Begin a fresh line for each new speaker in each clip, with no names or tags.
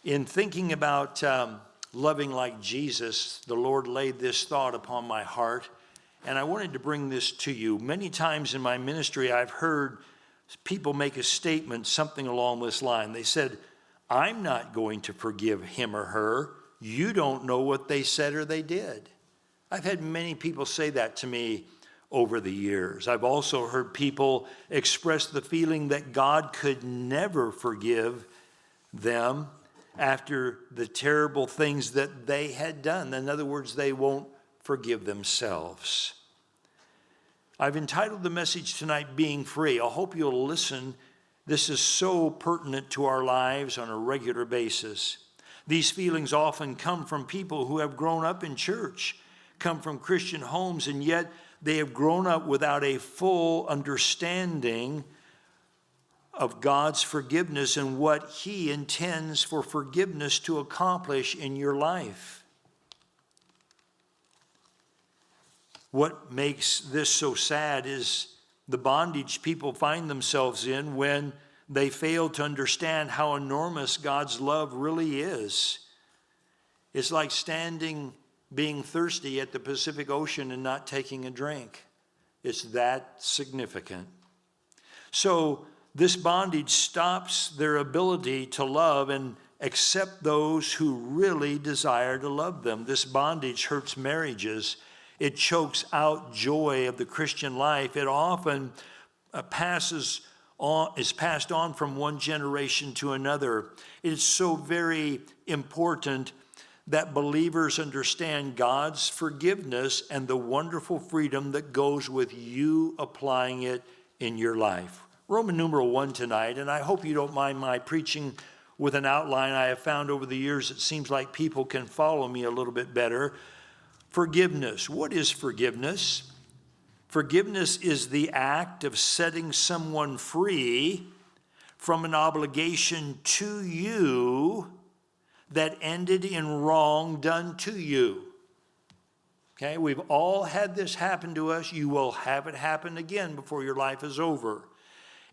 In thinking about loving like Jesus, the Lord laid this thought upon my heart, and I wanted to bring this to you. Many times in my ministry, I've heard people make a statement, something along this line. They said, I'm not going to forgive him or her. You don't know what they said or they did. I've had many people say that to me over the years. I've also heard people express the feeling that God could never forgive them after the terrible things that they had done. In other words, they won't forgive themselves. I've entitled the message tonight, Being Free. I hope you'll listen. This is so pertinent to our lives on a regular basis. These feelings often come from people who have grown up in church, come from Christian homes, and yet they have grown up without a full understanding of God's forgiveness and what He intends for forgiveness to accomplish in your life. What makes this so sad is the bondage people find themselves in when they fail to understand how enormous God's love really is. It's like being thirsty at the Pacific Ocean and not taking a drink. It's that significant. So this bondage stops their ability to love and accept those who really desire to love them. This bondage hurts marriages. It chokes out joy of the Christian life. It often is passed on from one generation to another. It is so very important that believers understand God's forgiveness and the wonderful freedom that goes with you applying it in your life. Roman numeral 1 tonight, and I hope you don't mind my preaching with an outline. I have found over the years it seems like people can follow me a little bit better. Forgiveness. What is forgiveness? Forgiveness is the act of setting someone free from an obligation to you that ended in wrong done to you. Okay, we've all had this happen to us. You will have it happen again before your life is over.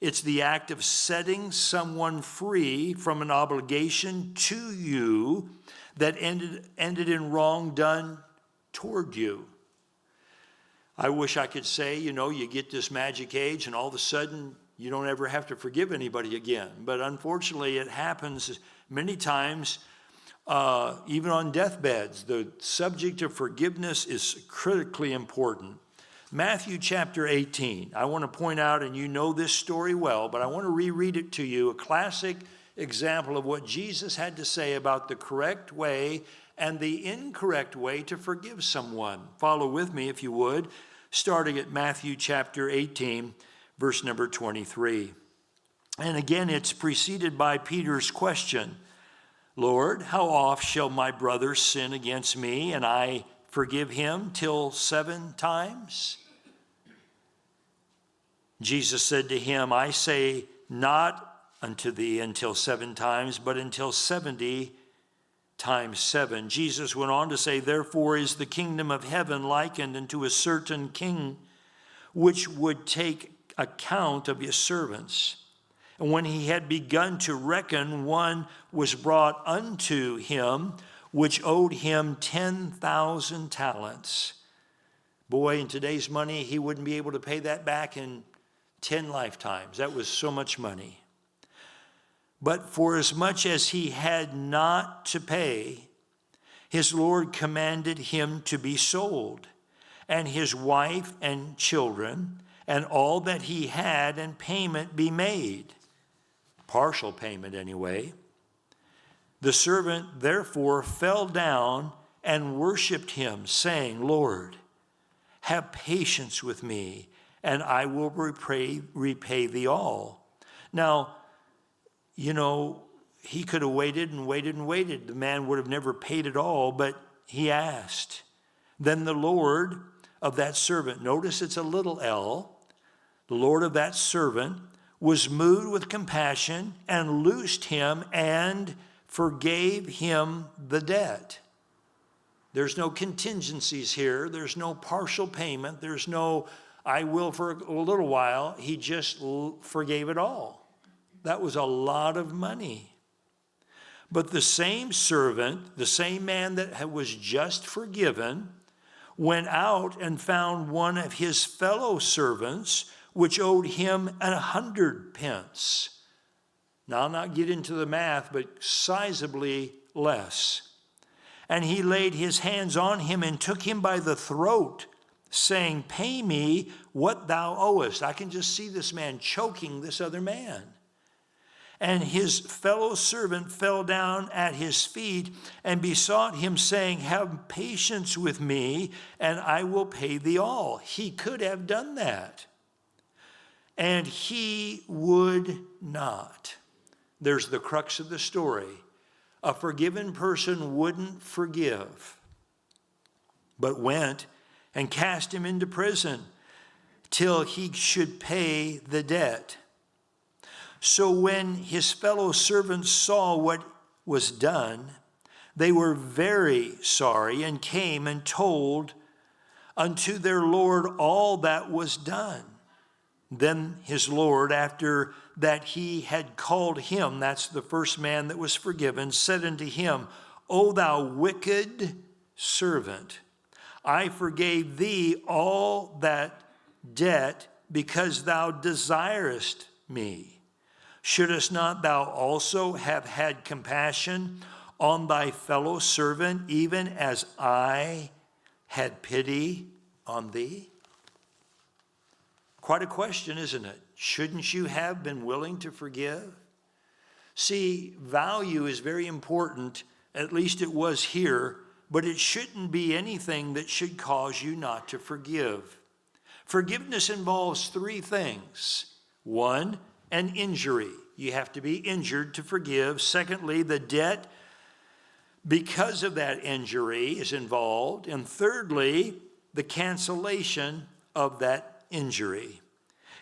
It's the act of setting someone free from an obligation to you that ended in wrong done toward you. I wish I could say, you get this magic age and all of a sudden you don't ever have to forgive anybody again. But unfortunately, it happens many times, even on deathbeds. The subject of forgiveness is critically important. Matthew chapter 18. I want to point out, and you know this story well, but I want to reread it to you, a classic example of what Jesus had to say about the correct way and the incorrect way to forgive someone. Follow with me, if you would, starting at Matthew chapter 18, verse number 23. And again, it's preceded by Peter's question, Lord, how oft shall my brother sin against me, and I forgive him till 7 times? Jesus said to him, I say not unto thee until 7 times, but until 70 times 7. Jesus went on to say, therefore is the kingdom of heaven likened unto a certain king, which would take account of his servants. And when he had begun to reckon, one was brought unto him, which owed him 10,000 talents. Boy, in today's money, he wouldn't be able to pay that back in 10 lifetimes. That was so much money. But for as much as he had not to pay, his Lord commanded him to be sold, and his wife and children, and all that he had, and payment be made. Partial payment anyway. The servant therefore fell down and worshiped him, saying, Lord, have patience with me, and I will repay thee all. Now, he could have waited and waited and waited. The man would have never paid it all, but he asked. Then the Lord of that servant, notice it's a little L, the Lord of that servant was moved with compassion and loosed him and forgave him the debt. There's no contingencies here. There's no partial payment. There's no, I will for a little while. He just forgave it all. That was a lot of money. But the same servant, the same man that was just forgiven, went out and found one of his fellow servants, which owed him 100 pence. Now, I'll not get into the math, but sizably less. And he laid his hands on him and took him by the throat, saying, "Pay me what thou owest." I can just see this man choking this other man. And his fellow servant fell down at his feet and besought him, saying, "Have patience with me, and I will pay thee all." He could have done that. And he would not. There's the crux of the story. A forgiven person wouldn't forgive, but went and cast him into prison till he should pay the debt. So when his fellow servants saw what was done, they were very sorry and came and told unto their Lord all that was done. Then his Lord, after that he had called him, that's the first man that was forgiven, said unto him, "O thou wicked servant, I forgave thee all that debt because thou desirest me. Shouldest not thou also have had compassion on thy fellow servant, even as I had pity on thee?" Quite a question, isn't it? Shouldn't you have been willing to forgive? See, value is very important, at least it was here, but it shouldn't be anything that should cause you not to forgive. Forgiveness involves three things. One, an injury. You have to be injured to forgive. Secondly, the debt because of that injury is involved. And thirdly, the cancellation of that injury.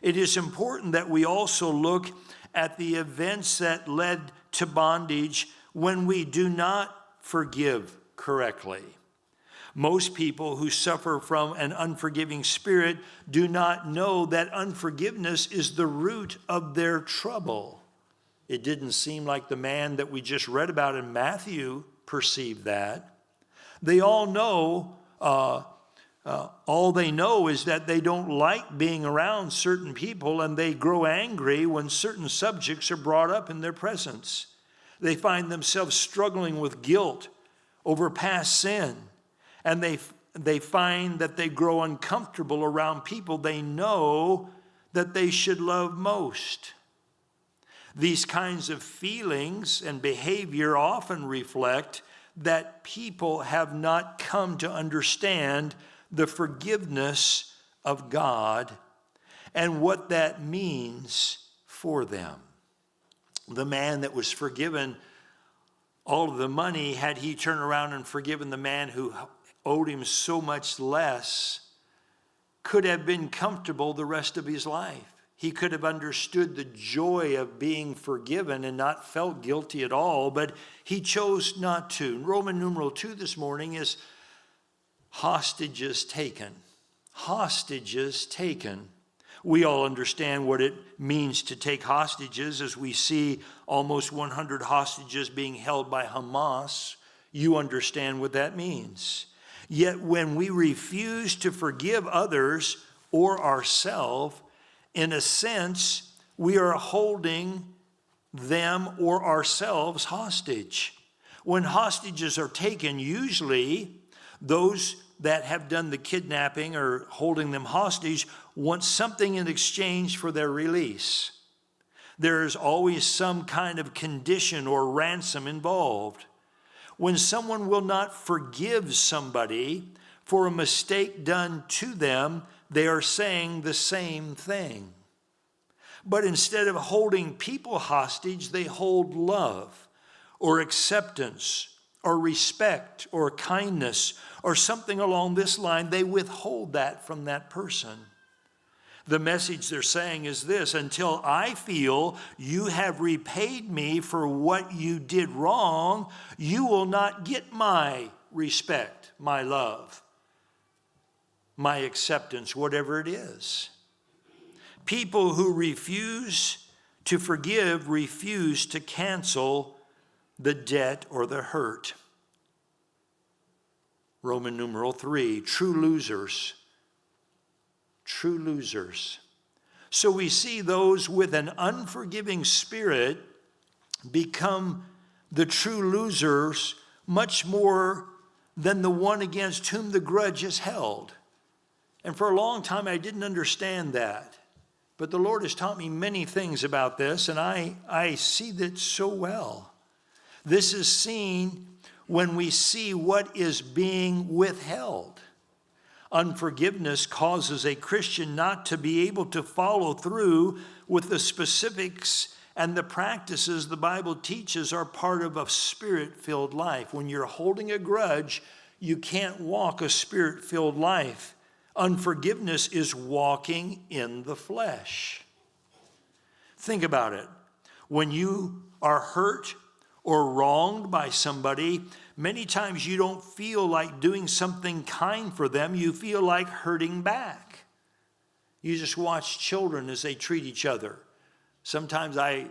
It is important that we also look at the events that led to bondage when we do not forgive correctly. Most people who suffer from an unforgiving spirit do not know that unforgiveness is the root of their trouble. It didn't seem like the man that we just read about in Matthew perceived that. They all know all they know is that they don't like being around certain people, and they grow angry when certain subjects are brought up in their presence. They find themselves struggling with guilt over past sin, and they find that they grow uncomfortable around people they know that they should love most. These kinds of feelings and behavior often reflect that people have not come to understand the forgiveness of God and what that means for them. The man that was forgiven all of the money, had he turned around and forgiven the man who owed him so much less, could have been comfortable the rest of his life. He could have understood the joy of being forgiven and not felt guilty at all, but he chose not to. Roman numeral 2 this morning is hostages taken. Hostages taken. We all understand what it means to take hostages as we see almost 100 hostages being held by Hamas. You understand what that means. Yet when we refuse to forgive others or ourselves, in a sense, we are holding them or ourselves hostage. When hostages are taken, usually those that have done the kidnapping or holding them hostage want something in exchange for their release. There is always some kind of condition or ransom involved. When someone will not forgive somebody for a mistake done to them, they are saying the same thing. But instead of holding people hostage, they hold love or acceptance or respect or kindness or something along this line. They withhold that from that person. The message they're saying is this: until I feel you have repaid me for what you did wrong, you will not get my respect, my love, my acceptance, whatever it is. People who refuse to forgive refuse to cancel the debt or the hurt. Roman numeral 3, true losers. True losers. So we see those with an unforgiving spirit become the true losers much more than the one against whom the grudge is held. And for a long time I didn't understand that. But the Lord has taught me many things about this, and I see that so well. This is seen when we see what is being withheld. Unforgiveness causes a Christian not to be able to follow through with the specifics and the practices the Bible teaches are part of a spirit-filled life. When you're holding a grudge, you can't walk a spirit-filled life. Unforgiveness is walking in the flesh. Think about it. When you are hurt or wronged by somebody, many times you don't feel like doing something kind for them. You feel like hurting back. You just watch children as they treat each other. Sometimes I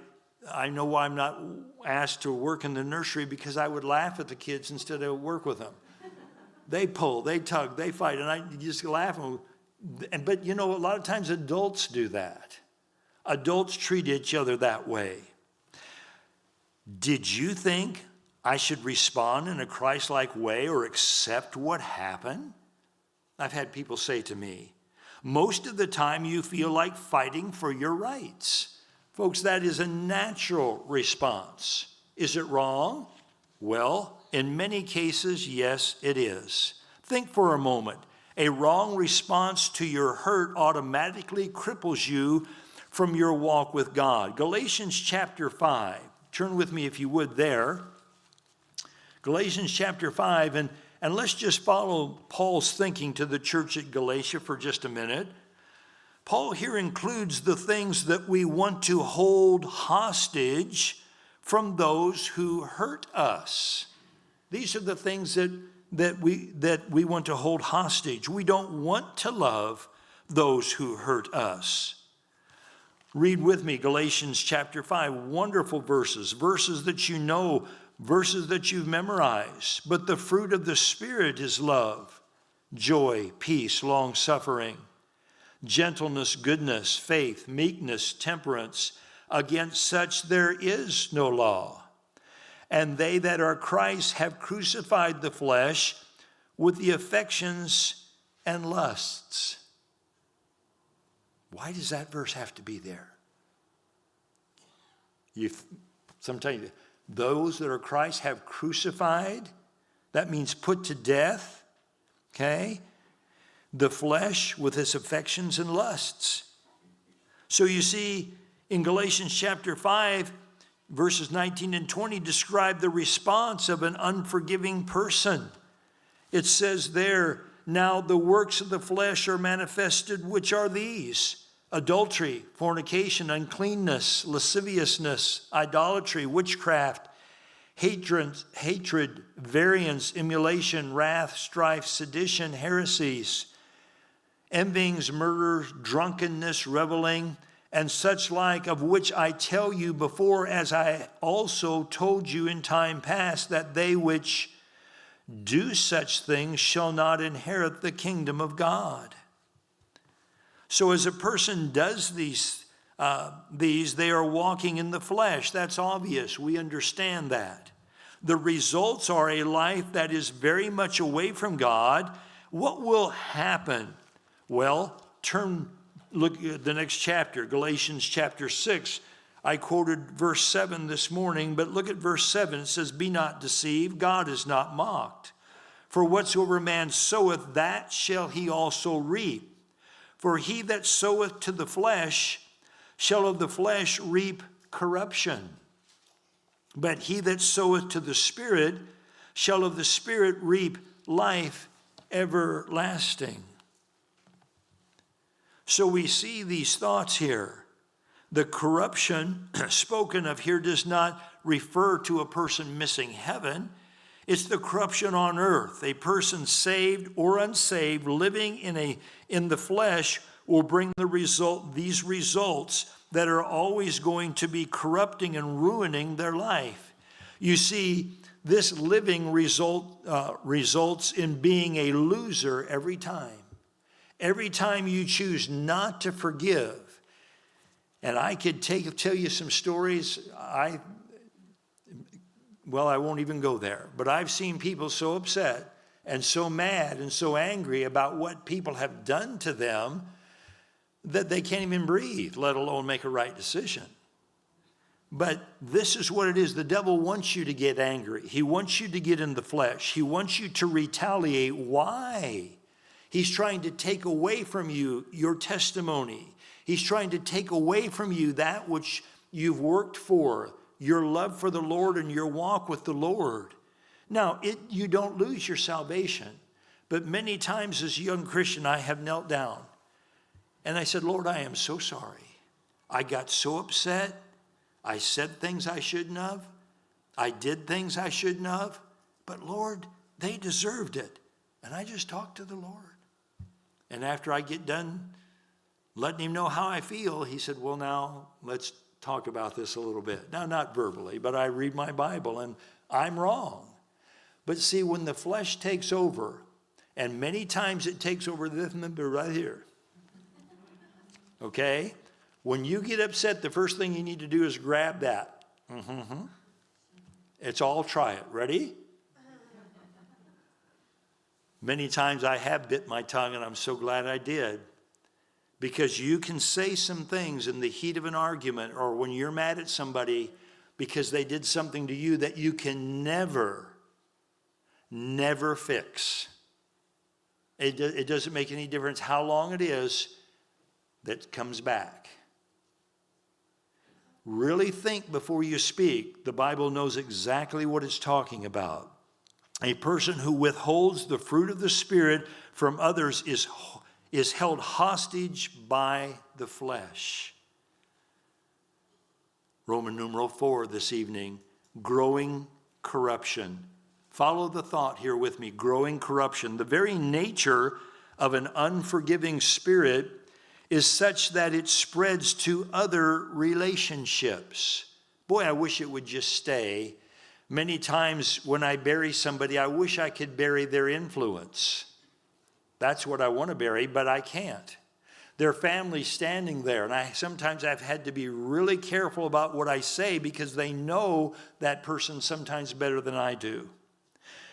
know why I'm not asked to work in the nursery, because I would laugh at the kids instead of work with them. They pull, they tug, they fight, and I just laugh. But you know, a lot of times adults do that. Adults treat each other that way. Did you think I should respond in a Christ-like way or accept what happened? I've had people say to me, most of the time you feel like fighting for your rights. Folks, that is a natural response. Is it wrong? Well, in many cases, yes, it is. Think for a moment. A wrong response to your hurt automatically cripples you from your walk with God. Galatians chapter 5. Turn with me if you would there. Galatians chapter 5, and let's just follow Paul's thinking to the church at Galatia for just a minute. Paul here includes the things that we want to hold hostage from those who hurt us. These are the things that we want to hold hostage. We don't want to love those who hurt us. Read with me Galatians chapter 5, wonderful verses that you know, verses that you've memorized. But the fruit of the Spirit is love, joy, peace, long-suffering, gentleness, goodness, faith, meekness, temperance. Against such there is no law. And they that are Christ have crucified the flesh with the affections and lusts. Why does that verse have to be there? Sometimes those that are Christ have crucified. That means put to death. Okay? The flesh with its affections and lusts. So you see, in Galatians chapter 5, verses 19 and 20 describe the response of an unforgiving person. It says there, now the works of the flesh are manifested, which are these: adultery, fornication, uncleanness, lasciviousness, idolatry, witchcraft, hatred, variance, emulation, wrath, strife, sedition, heresies, envyings, murders, drunkenness, reveling, and such like, of which I tell you before, as I also told you in time past, that they which do such things shall not inherit the kingdom of God. So as a person does these, they are walking in the flesh. That's obvious. We understand that. The results are a life that is very much away from God. What will happen? Well, look at the next chapter, Galatians chapter 6. I quoted verse 7 this morning, but look at verse 7. It says, be not deceived, God is not mocked. For whatsoever man soweth, that shall he also reap. For he that soweth to the flesh shall of the flesh reap corruption. But he that soweth to the Spirit shall of the Spirit reap life everlasting. So we see these thoughts here. The corruption spoken of here does not refer to a person missing heaven. It's the corruption on earth. A person saved or unsaved living in the flesh will bring these results that are always going to be corrupting and ruining their life. You see, this living results in being a loser every time. Every time you choose not to forgive. And I could tell you some stories. I won't even go there. But I've seen people so upset and so mad and so angry about what people have done to them that they can't even breathe, let alone make a right decision. But this is what it is. The devil wants you to get angry. He wants you to get in the flesh. He wants you to retaliate. Why? He's trying to take away from you your testimony. He's trying to take away from you that which you've worked for, your love for the Lord and your walk with the Lord. Now, you don't lose your salvation. But many times as a young Christian, I have knelt down. And I said, Lord, I am so sorry. I got so upset. I said things I shouldn't have. I did things I shouldn't have. But Lord, they deserved it. And I just talked to the Lord. And after I get done letting him know how I feel, he said, well, now let's talk about this a little bit. Now, not verbally, but I read my Bible and I'm wrong. But see, when the flesh takes over, and many times it takes over this member right here. Okay? When you get upset, the first thing you need to do is grab that. It's all try it. Ready? Many times I have bit my tongue, and I'm so glad I did. Because you can say some things in the heat of an argument or when you're mad at somebody because they did something to you that you can never fix. It doesn't make any difference how long it is that comes back. Really think before you speak. The Bible knows exactly what it's talking about. A person who withholds the fruit of the Spirit from others is held hostage by the flesh. Roman numeral 4 this evening, growing corruption. Follow the thought here with me, growing corruption. The very nature of an unforgiving spirit is such that it spreads to other relationships. Boy, I wish it would just stay. Many times when I bury somebody, I wish I could bury their influence. That's what I want to bury, but I can't. Their family's standing there, and sometimes I've had to be really careful about what I say because they know that person sometimes better than I do.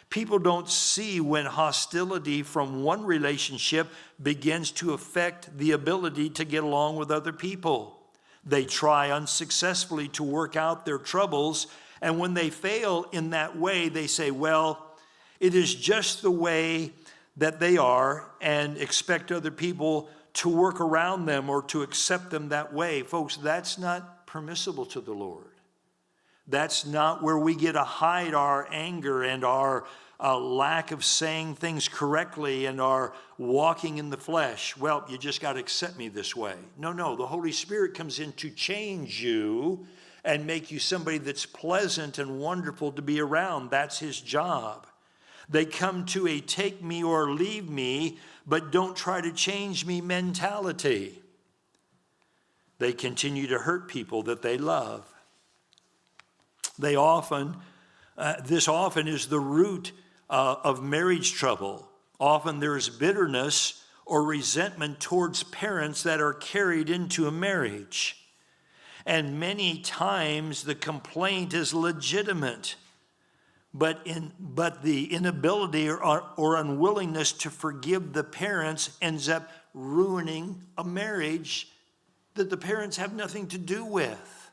People don't see when hostility from one relationship begins to affect the ability to get along with other people. They try unsuccessfully to work out their troubles, and when they fail in that way, they say, well, it is just the way that they are, and expect other people to work around them or to accept them that way. Folks, that's not permissible to the Lord. That's not where we get to hide our anger and our lack of saying things correctly and our walking in the flesh. Well, you just got to accept me this way. No, the Holy Spirit comes in to change you and make you somebody that's pleasant and wonderful to be around. That's his job. They come to a take me or leave me, but don't try to change me mentality. They continue to hurt people that they love. This often is the root of marriage trouble. Often there's bitterness or resentment towards parents that are carried into a marriage. And many times the complaint is legitimate. But the inability or unwillingness to forgive the parents ends up ruining a marriage that the parents have nothing to do with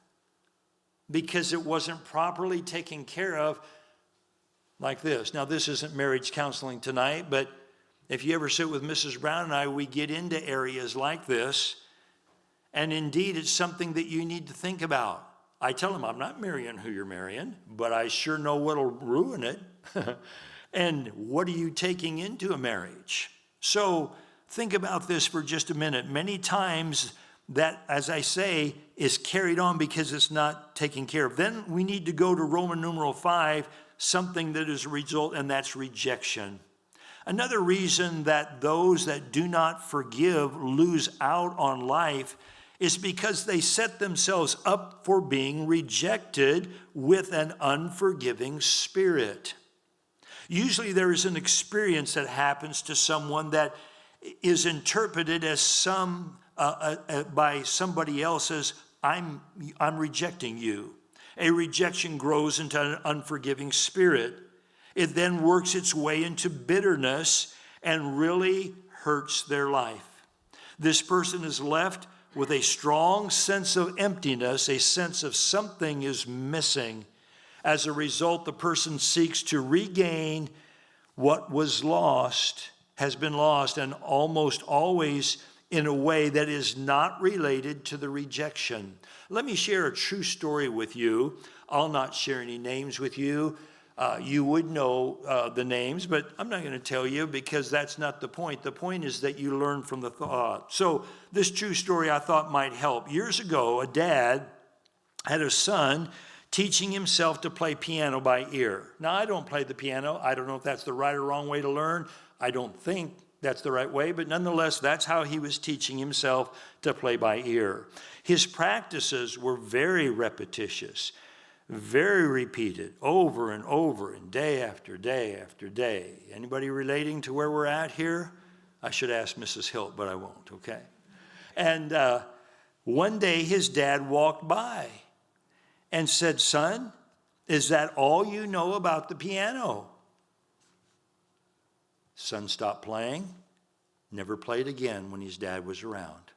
because it wasn't properly taken care of like this. Now, this isn't marriage counseling tonight, but if you ever sit with Mrs. Brown and I, we get into areas like this, and indeed it's something that you need to think about. I tell them, I'm not marrying who you're marrying, but I sure know what'll ruin it. And what are you taking into a marriage? So think about this for just a minute. Many times that, as I say, is carried on because it's not taken care of. Then we need to go to Roman numeral 5, something that is a result, and that's rejection. Another reason that those that do not forgive lose out on life is because they set themselves up for being rejected with an unforgiving spirit. Usually there is an experience that happens to someone that is interpreted as by somebody else as, I'm rejecting you. A rejection grows into an unforgiving spirit. It then works its way into bitterness and really hurts their life. This person is left with a strong sense of emptiness, a sense of something is missing. As a result, the person seeks to regain what was lost, has been lost, and almost always in a way that is not related to the rejection. Let me share a true story with you. I'll not share any names with you. You would know the names, but I'm not going to tell you because that's not the point. The point is that you learn from the thought. So this true story I thought might help. Years ago, a dad had a son teaching himself to play piano by ear. Now, I don't play the piano. I don't know if that's the right or wrong way to learn. I don't think that's the right way, but nonetheless, that's how he was teaching himself to play by ear. His practices were very repetitious, very repeated, over and over, and day after day after day. Anybody relating to where we're at here? I should ask Mrs. Hilt, but I won't, okay? And one day his dad walked by and said, "Son, is that all you know about the piano?" Son stopped playing, never played again when his dad was around.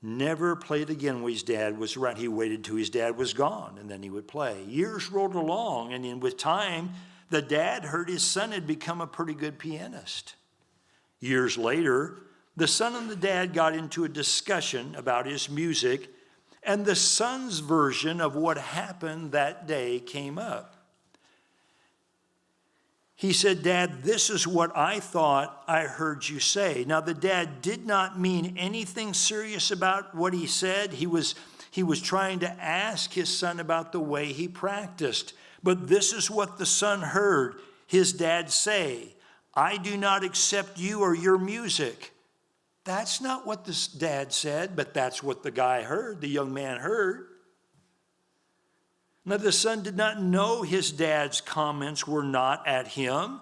Never played again when his dad was around. He waited till his dad was gone, and then he would play. Years rolled along, and then with time, the dad heard his son had become a pretty good pianist. Years later, the son and the dad got into a discussion about his music, and the son's version of what happened that day came up. He said, "Dad, this is what I thought I heard you say." Now, the dad did not mean anything serious about what he said. He was trying to ask his son about the way he practiced. But this is what the son heard his dad say: "I do not accept you or your music." That's not what the dad said, but that's what the guy heard, the young man heard. Now, the son did not know his dad's comments were not at him,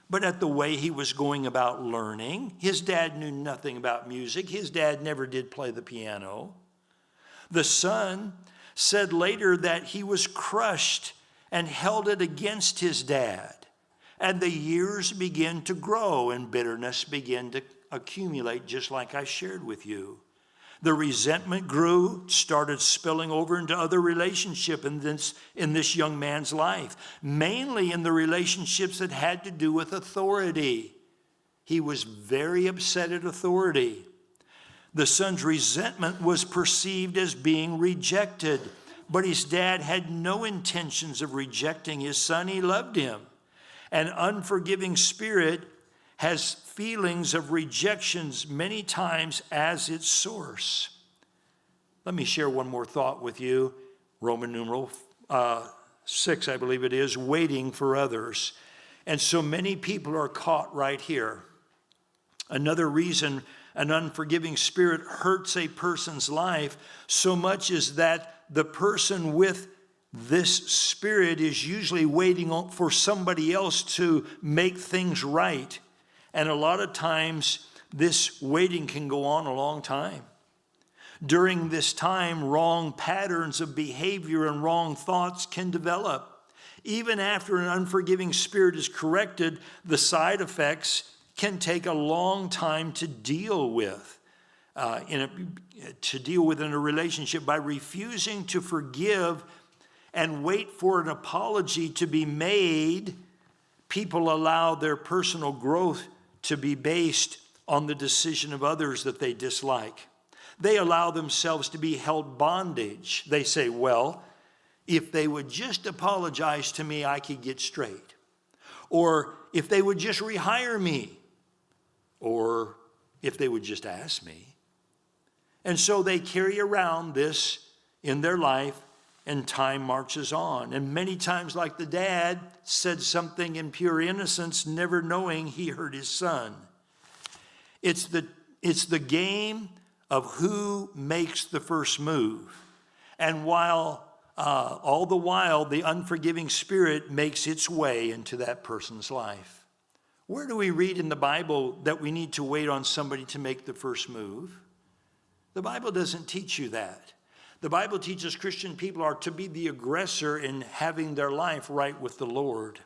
but at the way he was going about learning. His dad knew nothing about music. His dad never did play the piano. The son said later that he was crushed and held it against his dad. And the years began to grow and bitterness began to accumulate, just like I shared with you. The resentment grew, started spilling over into other relationships in this young man's life, mainly in the relationships that had to do with authority. He was very upset at authority. The son's resentment was perceived as being rejected, but his dad had no intentions of rejecting his son. He loved him. An unforgiving spirit has feelings of rejections many times as its source. Let me share one more thought with you. Roman numeral 6, I believe it is, waiting for others. And so many people are caught right here. Another reason an unforgiving spirit hurts a person's life so much is that the person with this spirit is usually waiting for somebody else to make things right. And a lot of times, this waiting can go on a long time. During this time, wrong patterns of behavior and wrong thoughts can develop. Even after an unforgiving spirit is corrected, the side effects can take a long time to deal with. In a relationship. By refusing to forgive and wait for an apology to be made, people allow their personal growth to be based on the decision of others that they dislike. They allow themselves to be held bondage. They say, well, if they would just apologize to me, I could get straight. Or if they would just rehire me. Or if they would just ask me. And so they carry around this in their life, and time marches on. And many times, like the dad said something in pure innocence, never knowing he hurt his son. It's the game of who makes the first move. And all the while, the unforgiving spirit makes its way into that person's life. Where do we read in the Bible that we need to wait on somebody to make the first move? The Bible doesn't teach you that. The Bible teaches Christian people are to be the aggressor in having their life right with the Lord.